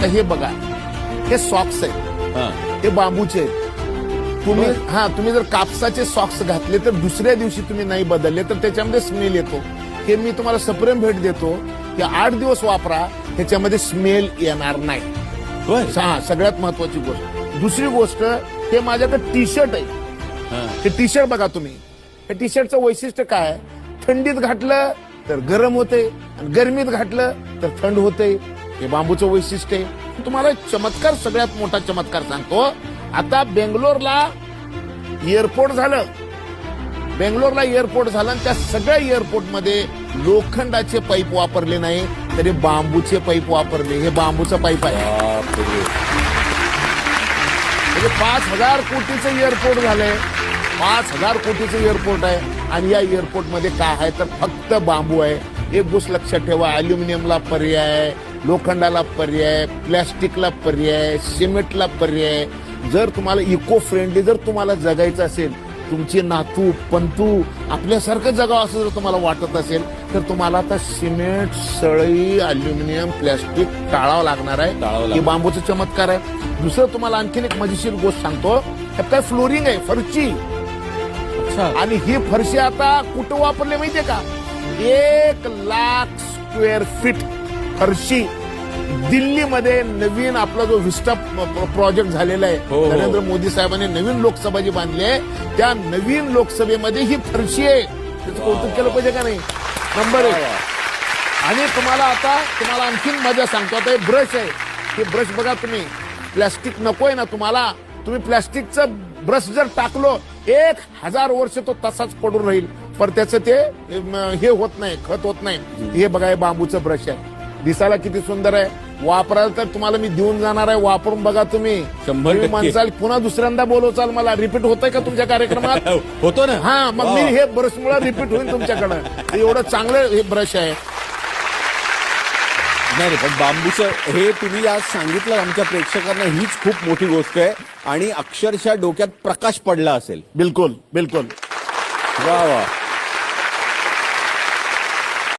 हे बघा, हे सॉक्स आहेत, हे बांबूचे आहेत. तुम्ही जर कापसाचे सॉक्स घातले तर दुसऱ्या दिवशी तुम्ही नाही बदलले तर त्याच्यामध्ये स्मेल येतो. हे मी तुम्हाला सप्रेम भेट देतो की 8 दिवस वापरा, त्याच्यामध्ये स्मेल येणार नाही. सगळ्यात महत्वाची गोष्ट. दुसरी गोष्ट, हे माझ्याकडे टी शर्ट आहे. हे टी शर्ट बघा तुम्ही, हे टी शर्टचं वैशिष्ट्य काय? थंडीत घातलं तर गरम होते आणि गरमीत घातलं तर थंड होते. हे बांबूचं वैशिष्ट्य आहे. तुम्हाला चमत्कार, सगळ्यात मोठा चमत्कार सांगतो. आता बेंगलोरला एअरपोर्ट झालं, आणि त्या सगळ्या एअरपोर्टमध्ये लोखंडाचे पाईप वापरले नाही, तरी बांबूचे पाईप वापरले. हे बांबूचं पाईप आहे. म्हणजे 5,000 कोटीचं एअरपोर्ट झालंय. 5,000 कोटीचं एअरपोर्ट आहे आणि या एअरपोर्टमध्ये काय आहे तर फक्त बांबू आहे. एक गोष्ट लक्षात ठेवा, अल्युमिनियमला पर्याय, लोखंडाला पर्याय, प्लॅस्टिकला पर्याय, सिमेंटला पर्याय. जर तुम्हाला इको फ्रेंडली जर तुम्हाला जगायचं असेल, तुमचे नातू पंतू आपल्यासारखं जगावं असं जर तुम्हाला वाटत असेल तर तुम्हाला आता सिमेंट, सळई, अल्युमिनियम, प्लॅस्टिक टाळावं लागणार आहे. हे बांबूचं चमत्कार आहे. दुसरं तुम्हाला आणखीन एक मजेशीर गोष्ट सांगतो. ह्यात काय फ्लोरिंग आहे, फरची. आणि ही फरशी आता कुठं वापरली माहितीये का? 1,00,000 स्क्वेअर फीट फरशी दिल्लीमध्ये नवीन आपला जो विस्टा प्रोजेक्ट झालेला आहे, नरेंद्र मोदी साहेबांनी नवीन लोकसभा जी बांधली आहे, त्या नवीन लोकसभेमध्ये ही फरशी आहे. त्याचं कौतुक केलं पाहिजे का नाही? नंबर 1. आणि तुम्हाला आणखीन मजा सांगतो. आता हे ब्रश आहे. हे ब्रश बघा तुम्ही, प्लॅस्टिक नकोय ना तुम्हाला, तुम्ही प्लॅस्टिकचं ब्रश जर टाकलो 1,000 वर्ष तो तसाच पडून राहील, पण त्याचं ते हे होत नाही, खत होत नाही. हे बघा, हे बांबूचं ब्रश आहे. दिसायला किती सुंदर आहे. वापरायला तर तुम्हाला मी देऊन जाणार आहे, वापरून बघा तुम्ही. 100% म्हणसाल पुन्हा दुसऱ्यांदा बोलवचाल मला. रिपीट होतंय का तुमच्या कार्यक्रमात? होतो ना. हा, मग मी हे ब्रशमुळे रिपीट होईल तुमच्याकडं. एवढं चांगलं हे ब्रश आहे. नाही, पण बांबूचं हे तुम्ही आज सांगितलं आमच्या प्रेक्षकांना, हीच खूप मोठी गोष्ट आहे आणि अक्षरशः डोक्यात प्रकाश पडला असेल. बिलकुल बिलकुल. वा वा.